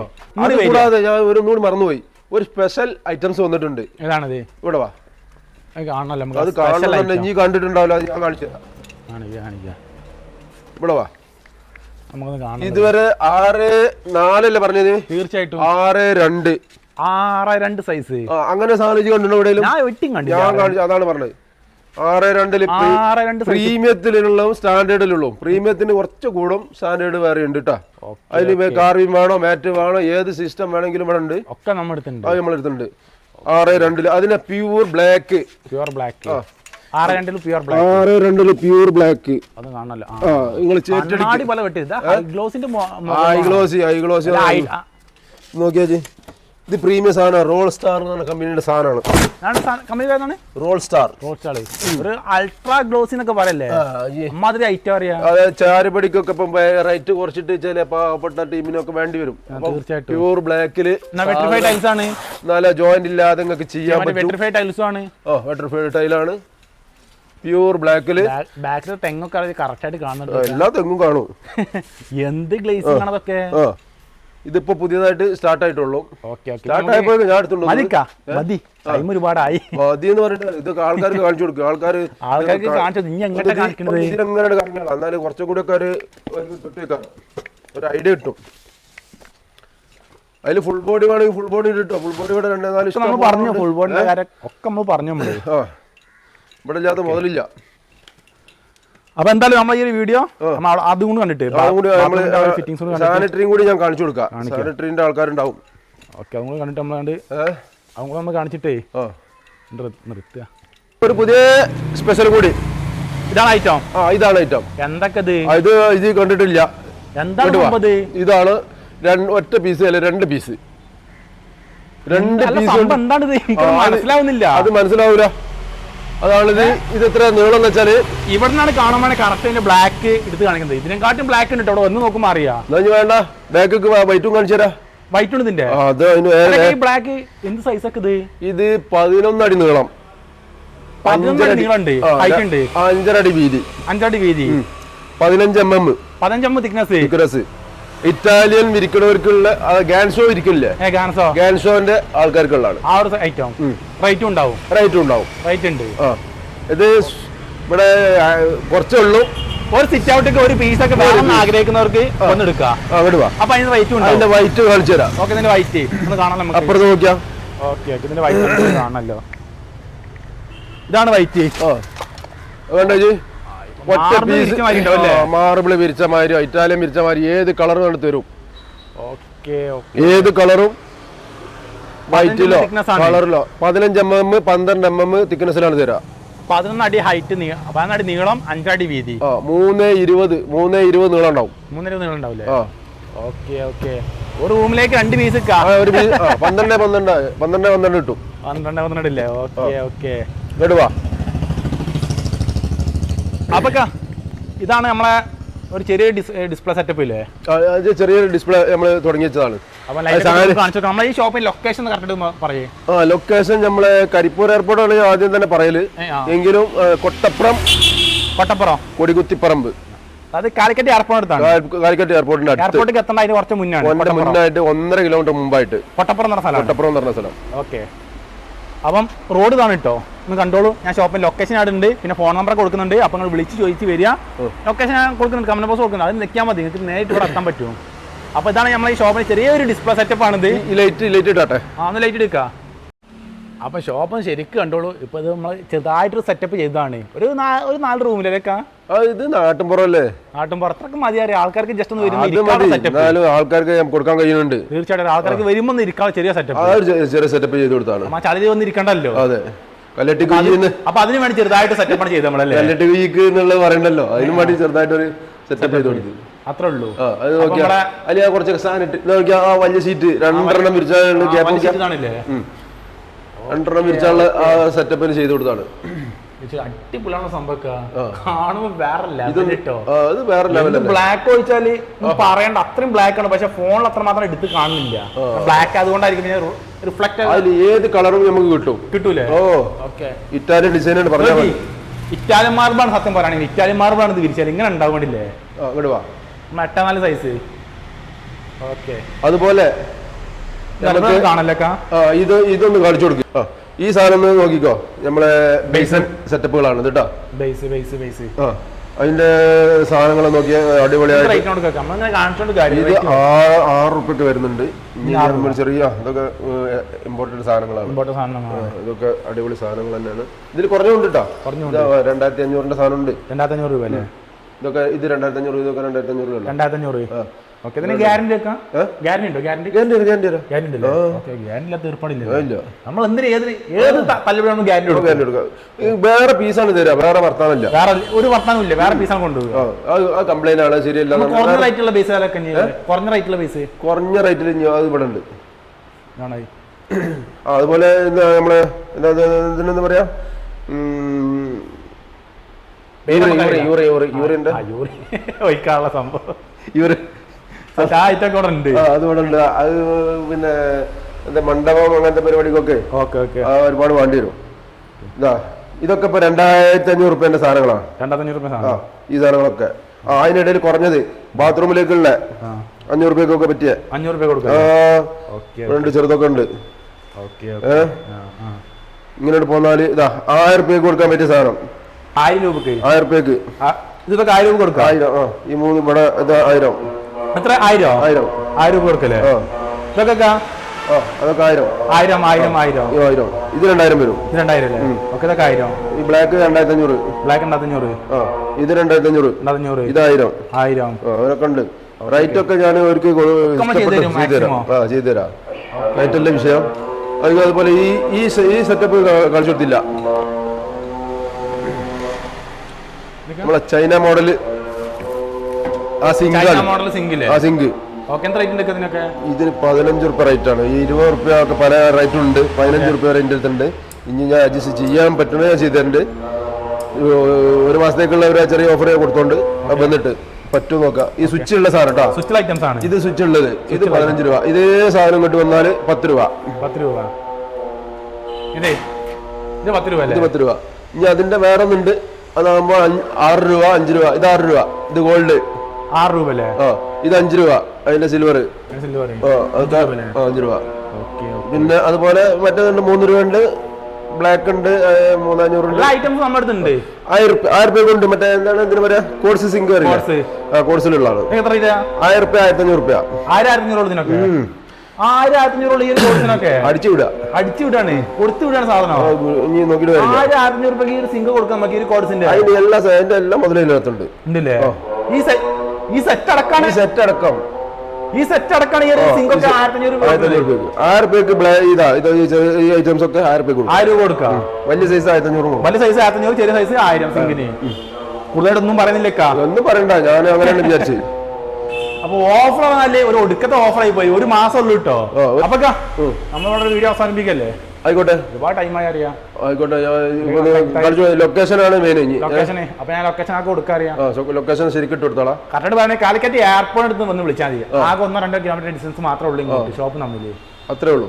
കൂടാതെ ഞാൻ ഒരു ഒന്നുകൂടി മറന്നുപോയി, ഒരു സ്പെഷ്യൽ ഐറ്റംസ് വന്നിട്ടുണ്ട്. ഏതാണത്? ഇവിടെ വാ, കാണണല്ലോ. അത് കാണുന്നുണ്ട്, നീ കണ്ടിട്ടുണ്ടാവില്ല, ഞാൻ കാണിച്ചു തരാം. ഇവിടെ വാ, നമുക്കൊന്ന് കാണാം. ഇതുവരെ 6-4 അല്ലേ പറഞ്ഞത്? തീർച്ചയായിട്ടും 6-2 6-2 സൈസ് അങ്ങനെ സാധനം കണ്ടിട്ടുണ്ടോ എവിടെയും? ഞാൻ കാണിച്ചു, അതാണ് പറഞ്ഞത്. 6-2 പ്രീമിയത്തിലുള്ള സ്റ്റാൻഡേർഡിലുള്ളൂ. പ്രീമിയത്തിന് കുറച്ച് കൂടും, സ്റ്റാൻഡേർഡ് വേറെ ഉണ്ട് കേട്ടോ. അതിൽ കാർവിംഗ് വേണോ മാറ്റ് വേണോ ഏത് സിസ്റ്റം വേണമെങ്കിലും ഇവിടെ ഉണ്ട്, ഒക്കെ നമ്മളെടുത്തുണ്ട്. അത് നമ്മളെടുത്തുണ്ട്. 6-2 അതിന് പ്യൂർ ബ്ലാക്ക്. 6-2 pure black. അത് കാണണല്ലോ. നോക്കിയാ ഇത് പ്രീമിയം സാധനമാണ്. റോൾ സ്റ്റാർ എന്ന കമ്പനിയുടെ സാധനമാണ്. റോൾ സ്റ്റാർ ഒരു അൾട്രാ ഗ്ലോസി എന്നൊക്കെ പറയല്ലേ, അമ്മാതിരി ഐറ്റം അറിയാം. അതായത് ചാരുപടിക്കൊക്കെ ഇപ്പം റേറ്റ് കുറച്ചിട്ട് ചില പാവപ്പെട്ട ടീമിനൊക്കെ വേണ്ടി വരും. പ്യൂർ ബ്ലാക്കില് ടൈൽസ് ആണ്, നല്ല ജോയിന്റ് ഇല്ലാതെ നിങ്ങൾക്ക് ചെയ്യാൻ പറ്റും. ടൈൽസും ആണ്. വെട്രിഫൈഡ് ടൈലാണ്, പ്യൂർ ബ്ലാക്കില്. ബാക്കിൽ തെങ്ങൊക്കെ കറക്റ്റ് ആയിട്ട് കാണുന്നുണ്ട്, എല്ലാ തെങ്ങും കാണും. എന്ത് ഗ്ലേസിംഗ് ആണ് അതൊക്കെ. ഇതിപ്പോ പുതിയതായിട്ട് സ്റ്റാർട്ട് ആയിട്ടുള്ളൂ. ഒരുപാടായി മതി എന്ന് പറഞ്ഞിട്ട് ഇതൊക്കെ ആൾക്കാർക്ക് കാണിച്ചു കൊടുക്കും. ആൾക്കാർക്ക് എന്നാലും കുറച്ചും കൂടി ഒക്കെ ഒരു ഐഡിയ കിട്ടും. അതിൽ ഫുൾ ബോഡി വേണമെങ്കിൽ ഫുൾ ബോഡി കിട്ടും. ഫുൾ ബോഡി ഇവിടെ 2-4 പറഞ്ഞു. ഫുൾ ബോഡിന്റെ കാര്യം ഒക്കെ നമ്മൾ പറഞ്ഞു. ഇവിടെ ഇല്ലാത്ത മുതലില്ല. അപ്പൊ എന്തായാലും നമ്മൾ ഈ ഒരു വീഡിയോ അതും കൂടി കണ്ടിട്ട് സാനിറ്ററിയും കൂടി ഞാൻ കാണിച്ചു കൊടുക്കാം. സാനിറ്ററിന്റെ ആൾക്കാരുണ്ടാവും. ഓക്കെ, അതും കൂടി കണ്ടിട്ട് നമ്മൾ കാണിച്ചിട്ടേ നിർത്തുക. ഒരു പുതിയ സ്പെഷ്യൽ കൂടി ഇതാണ് ഐറ്റം. ഇതാണ് ഐറ്റം. എന്തൊക്കെ ഇത് കണ്ടിട്ടില്ല. എന്താണ് ഇതാണ് ഒറ്റ പീസ് അല്ലെ 2 പീസ്. 2 പീസ് എന്താണിത് മനസ്സിലാവുന്നില്ല. അത് മനസ്സിലാവൂല. അതാണിത്. ഇത് എത്ര നീളം എന്ന് വെച്ചാല് ഇവിടെ നിന്നാണ് കാണുമ്പോൾ കറക്റ്റ് ബ്ലാക്ക് എടുത്ത് കാണിക്കുന്നത്. ഇതിനെക്കാട്ടും ബ്ലാക്ക് ഉണ്ട് ഇവിടെ വന്ന് നോക്കുമ്പോ അറിയാം. വേണ്ട, ബാക്ക് വൈറ്റും കാണിച്ചു തരാം. വൈറ്റ് ഉണ്ട് ഇതിന്റെ. ബ്ലാക്ക് എന്ത് സൈസ് ഒക്കെ ഇത്? 11 അടി നീളം, 5 അടി വീതി, 5 അടി വീതി, 15 mm തിക്നെസ്. ഇറ്റാലിയൻ വിരിക്കണവർക്കുള്ള ഗാൻസോ വിരിക്കില്ലേ, ഗാൻസോന്റെ ആൾക്കാർക്കുള്ളതാണ് ആ ഒരു ഐറ്റം. റേറ്റും ഉണ്ടാവും. റേറ്റ് ഉണ്ടാവും. റേറ്റ് ഉണ്ട്. ഇത് ഇവിടെ കുറച്ചേ ഉള്ളൂ. ഒരു സിറ്റ് ഔട്ടൊക്കെ ഒരു പീസൊക്കെ വേണമെന്ന് ആഗ്രഹിക്കുന്നവർക്ക് ഒന്ന് എടുക്കാം. അപ്പൊ അതിന് റേറ്റ് ഉണ്ട്. അതിന്റെ വൈറ്റ് കാണിച്ചു തരാം. ഓക്കെ, ഇതിന്റെ വൈറ്റ് ഒന്ന് കാണാം നമുക്ക്. അപ്പുറത്ത് നോക്കിയാ. ഓക്കെ ഓക്കെ, ഇതിന്റെ വൈറ്റ് കാണണല്ലോ. ഇതാണ് വൈറ്റ്. മാർബിള് വിരിച്ച മാതിരി ഇറ്റാലിയൻ വിരിച്ച മാതിരി ഏത് കളറും എടുത്ത് തരും. ഓക്കെ, ഏത് കളറും വൈറ്റിലോ കളറിലോ 15 mm 12 mm തിക്നെസ്സിലാണ് തരാം. 11 അടി ഹൈറ്റ്, 11 അടി നീളം, 5 അടി വീതി. 320 നീളം ഉണ്ടാവും. 320 നീളം ഉണ്ടാവില്ലേ? Okay okay. ഒരു റൂമിലേക്ക് 2 പീസ് 12 കിട്ടും. 12 ഇല്ലേ? Okay okay. എടുവാ. അപ്പൊ ഇതാണ് നമ്മളെ ഒരു ചെറിയ ഡിസ്പ്ലേ സെറ്റപ്പ് ഇല്ലേ? ചെറിയൊരു ഡിസ്പ്ലേ നമ്മൾ തുടങ്ങി വെച്ചതാണ്. നമ്മളെ ഈ ഷോപ്പിൽ ലൊക്കേഷൻ കറക്റ്റ് പറയേ. ലൊക്കേഷൻ നമ്മളെ കരിപ്പൂർ എയർപോർട്ടാണ് ആദ്യം തന്നെ പറയല്. എങ്കിലും കൊട്ടപ്പുറം കൊടികുത്തിപ്പറമ്പ്, അത് കാലിക്കറ്റ് എയർപോർട്ടിനടുത്താണ്. കാലിക്കറ്റ് എയർപോർട്ടിന്റെ എയർപോർട്ടിലേക്ക് എത്തേണ്ട അതിന് കുറച്ച് മുന്നായിട്ട് 1.5 കിലോമീറ്റർ മുമ്പായിട്ട് കൊട്ടപ്പുറം എന്ന് പറഞ്ഞ സ്ഥലം. ഓക്കെ, അപ്പം റോഡ് ഇതാണ് കേട്ടോ, ഒന്ന് കണ്ടോളൂ. ഞാൻ ഷോപ്പിൽ ലൊക്കേഷൻ അവിടെ ഉണ്ട്, പിന്നെ ഫോൺ നമ്പർ കൊടുക്കുന്നുണ്ട്. അപ്പൊ നിങ്ങൾ വിളിച്ച് ചോദിച്ച് വരിക. ലൊക്കേഷൻ ഞാൻ കൊടുക്കുന്നുണ്ട്, കമന്റ് ബോക്സ് കൊടുക്കുന്നുണ്ട്, അത് നിൽക്കാൻ മതി, നിങ്ങൾക്ക് നേരിട്ട് ഇവിടെ എത്താൻ പറ്റും. അപ്പൊ ഇതാണ് നമ്മളെ ഈ ഷോപ്പിൽ ചെറിയൊരു ഡിസ്പ്ലേ സെറ്റപ്പ് ആണിത്. ലൈറ്റ് ഇട്ടാട്ടെ. ഒന്ന് ലൈറ്റ് എടുക്കാം. അപ്പൊ ഷോപ്പ് ശരിക്കും കണ്ടോളൂ. ഇപ്പൊ ഇത് നമ്മൾ ചെറുതായിട്ടൊരു സെറ്റപ്പ് ചെയ്തതാണ്. ഒരു 4 റൂമിലേക്കാ. ഇത് നാട്ടിൻപുറല്ലേ? നാട്ടിൻപുറത്തൊക്കെ മതിയാറിയ ആൾക്കാർക്ക് ജസ്റ്റ് ഒന്ന് വരുമ്പോൾ ആൾക്കാർക്ക് കൊടുക്കാൻ കഴിയുന്നുണ്ട്. തീർച്ചയായിട്ടും ആൾക്കാർക്ക് വരുമ്പോൾ ഇരിക്കാൻ ചെറിയ സെറ്റപ്പ് ചെയ്ത് കൊടുത്താണ്. ചളി വന്നിരിക്കണ്ടല്ലോ. അതെ, അപ്പൊ അതിന് വേണ്ടി ചെറുതായിട്ട് സെറ്റപ്പാണ് ചെയ്ത് നമ്മളല്ലേ. എന്നുള്ളത് പറയണ്ടല്ലോ, അതിന് വേണ്ടി ചെറുതായിട്ടൊരു സെറ്റപ്പ് ചെയ്ത് കൊടുത്തു. അത്രേ ഉള്ളൂ. അത് നോക്കിയാ അല്ലെങ്കിൽ കുറച്ച് സാധനം ഇട്ട് നോക്കിയാ ആ വലിയ സീറ്റ് 2 വിരിച്ചാൽ 2 വിരിച്ചാലുള്ള ആ സെറ്റപ്പിന് ചെയ്ത് കൊടുത്താണ്. അടിപൊളിയാണ് സംഭവം. കാണുമ്പോ വേറെ ബ്ലാക്ക് ഒഴിച്ചാല് പറയണ്ട, അത്രയും ബ്ലാക്ക് ആണ്. പക്ഷെ ഫോണിൽ അത്ര മാത്രം എടുത്ത് കാണുന്നില്ല. ബ്ലാക്ക് അതുകൊണ്ടായിരിക്കും റിഫ്ലക്ട്. ഏത് കളറും നമുക്ക് കിട്ടൂലേ? ഇറ്റാലിയൻ ഡിസൈൻ പറഞ്ഞാൽ ഇറ്റാലിയൻ മാർബിളാണ് സത്യം പറയുകയാണെങ്കിൽ. ഇറ്റാലിയൻ മാർബിളാണ് ഇത് വിരിച്ചാൽ ഇങ്ങനെ ഉണ്ടാവേണ്ടില്ലേ? 8 സൈസ്. ഓക്കെ, അതുപോലെ കാണല്ലേക്കാ. ഇതൊന്ന് കാണിച്ചു കൊടുക്കും. ഈ സാധനം നോക്കിക്കോ, നമ്മളെ ബേസൻ സെറ്റപ്പുകളാണ് കേട്ടോ. അതിന്റെ സാധനങ്ങൾ നോക്കിയാൽ അടിപൊളിയായിട്ട് ഇത് 6 റുപ്യക്ക് വരുന്നുണ്ട്. ചെറിയ ഇതൊക്കെ ഇമ്പോർട്ടന്റ് സാധനങ്ങളാണ്. ഇതൊക്കെ അടിപൊളി സാധനങ്ങൾ തന്നെയാണ്. ഇതിൽ കുറഞ്ഞുണ്ട് കേട്ടോ. 2500 സാധനം ഉണ്ട്. 2500 രൂപ. ഇതൊക്കെ ഇത് 2500, ഇതൊക്കെ 2500 രൂപ. 2500. ഗ്യാരണ്ടി നമ്മൾ വേറെ പീസാണ് തരാ, വേറെ വർത്താനല്ല. വേറെ ഒരു വർത്താനമില്ല, വേറെ പീസാണ് കൊണ്ടുപോകുക. കംപ്ലൈന്റ് ആണ്, ശരിയല്ല. കുറഞ്ഞ റേറ്റുള്ള പീസ് കുറഞ്ഞ റേറ്റുള്ള പീസ് കുറഞ്ഞ റേറ്റിൽ അത് ഇവിടെ ഉണ്ട്. അതുപോലെ നമ്മള് എന്താ പറയാ, ഒഴിക്കാനുള്ള സംഭവം അതുകൂടെ ഉണ്ട്. അത് പിന്നെ എന്താ മണ്ഡപം അങ്ങനത്തെ പരിപാടിക്കൊക്കെ ഒരുപാട് വേണ്ടി വരും. ഇതൊക്കെ ഇപ്പൊ 2500 റുപ്യന്റെ സാധനങ്ങളാണ്. 2500 രൂപ ഈ സാധനങ്ങളൊക്കെ. അതിനിടയിൽ കുറഞ്ഞത് ബാത്റൂമിലേക്കുള്ള 500 രൂപയ്ക്കൊക്കെ പറ്റിയ 500 രൂപ കൊടുക്കാം. ചെറുതൊക്കെ ഉണ്ട്. ഇങ്ങനെ പോന്നാല് 1000 രൂപയ്ക്ക് കൊടുക്കാൻ പറ്റിയ സാധനം. 1000 രൂപക്ക് 1000 രൂപയ്ക്ക് ഇതൊക്കെ 1000 രൂപ കൊടുക്കാം. 1000. ഈ 3 ഇവിടെ 1000. എത്ര? 1000 രൂപ കൊടുക്കല്ലേ? ഇതൊക്കെ അതൊക്കെ 1000. ഇത് 2000 വരും. 2000 അല്ലേ? ഓക്കെ, ഇതൊക്കെ 1000. ഈ ബ്ലാക്ക് 2500. ബ്ലാക്ക് 2500. ഇത് 2500. ഇത് 1000. അവരൊക്കെ ഉണ്ട്. റേറ്റ് ഒക്കെ ഞാൻ അവർക്ക് ചെയ്തുതരാം. റേറ്റ് അല്ലേ വിഷയം. അതുപോലെ ഈ സെറ്റപ്പ് കളിച്ചു കൊടുത്തില്ല. നമ്മളെ ചൈന മോഡല് സിങ്ക് ഇതിന് 15 രൂപ റേറ്റ് ആണ്. 20 രൂപ ഒക്കെ പല റേറ്റും ഉണ്ട്. 15 രൂപ റേറ്റ് അടുത്തുണ്ട്. ഇനി ഞാൻ അഡ്ജസ്റ്റ് ചെയ്യാൻ പറ്റണ ഞാൻ ചെയ്തിട്ടുണ്ട്. 1 മാസത്തേക്കുള്ള ഒരു ചെറിയ ഓഫർ കൊടുത്തോണ്ട് വന്നിട്ട് പറ്റും നോക്കാം. ഈ സ്വിച്ച് ഉള്ള സാധനം കേട്ടോ. ഇത് സ്വിച്ച് ഉള്ളത്. ഇത് 15 രൂപ. ഇതേ സാധനം ഇങ്ങോട്ട് വന്നാല് 10 രൂപ. ഇത് 10 രൂപ. ഇനി അതിന്റെ വേറെ ഒന്നുണ്ട്. അതാകുമ്പോ 6 രൂപ, 5 രൂപ. ഇത് 6 രൂപ. ഇത് ഗോൾഡ് 6 രൂപ അല്ലേ? ഇത് 5 രൂപ. അതിന്റെ സിൽവർ 5 രൂപ. പിന്നെ അതുപോലെ മറ്റേതുണ്ട് 3 രൂപ ഉണ്ട്, ബ്ലാക്ക് ഉണ്ട് 3500 ഉണ്ട്. എല്ലാ ഐറ്റംസും നമ്മുടെ അടുത്തുണ്ട്. 1000 രൂപ ഉണ്ട്. മറ്റേ എന്താണ് ഇതിന് പറയാ കോഴ്സ് സിങ്ക് കോഴ്സിലുള്ള ആള് എത്ര രൂപ? 1000 രൂപ 1500 രൂപ 1500 ഇതിനൊക്കെ 1500 ഈ ഒരു കോഴ്സിനൊക്കെ അടിച്ചു വിടാണ് കൊടുത്തു വിടാണ് സാധനം. ഇനി നോക്കിട്ട് 1500 രൂപയ്ക്ക് ഈ ഒരു സിങ്ക് കൊടുക്കാൻ നമുക്ക് ഈ ഒരു കോഴ്സിന്റെ അതിന്റെ എല്ലാം മുതലിനകത്തുണ്ട്. ഉണ്ടല്ലേ? ഈ സെറ്റ് അടക്കാണ് ഈ സെറ്റ് അടക്കം ഈ ഒരു സിങ്ക് ഒക്കെ 1500 രൂപ 1000 രൂപയ്ക്ക് ഈ ഐറ്റംസ് ഒക്കെ 1000 രൂപ 1000 രൂപ കൊടുക്കാം. വലിയ സൈസ് 1500. വലിയ സൈസ് 1500, ചെറിയ സൈസ് 1000 സിങ്കിന്. കൂടുതലായിട്ടൊന്നും പറയുന്നില്ലേക്കാ. ഒന്നും പറയണ്ട, ഞാൻ അങ്ങനെയാണ് വിചാരിച്ചു. അപ്പൊ ഓഫർ ആണല്ലേ, ഒരു ഒടുക്കത്തെ ഓഫർ ആയി പോയി. ഒരു മാസം ഉള്ളു കേട്ടോ. അപ്പൊ നമ്മളിവിടെ വീഡിയോ അവസാനിപ്പിക്കല്ലേ? ആയിക്കോട്ടെ, ഒരുപാട് ടൈമായി അറിയാം. ആയിക്കോട്ടെ. ലൊക്കേഷൻ ആണ് മെയിൻ. ലൊക്കേഷന് അപ്പൊ ഞാൻ ലൊക്കേഷൻ ആക്കി കൊടുക്കാറിയാം. ലൊക്കേഷൻ ശരിക്കും ഇട്ട് കൊടുത്തോളാം. കറക്റ്റ് പറഞ്ഞാൽ കാലിക്കറ്റ് എയർപോർട്ട് അടുത്ത് വന്ന് വിളിച്ചാൽ മതി. ആകെ 1-2 കിലോമീറ്റർ ഡിസ്റ്റൻസ് മാത്രമേ ഉള്ളൂ ഷോപ്പ് തമ്മില്. അത്രേ ഉള്ളൂ.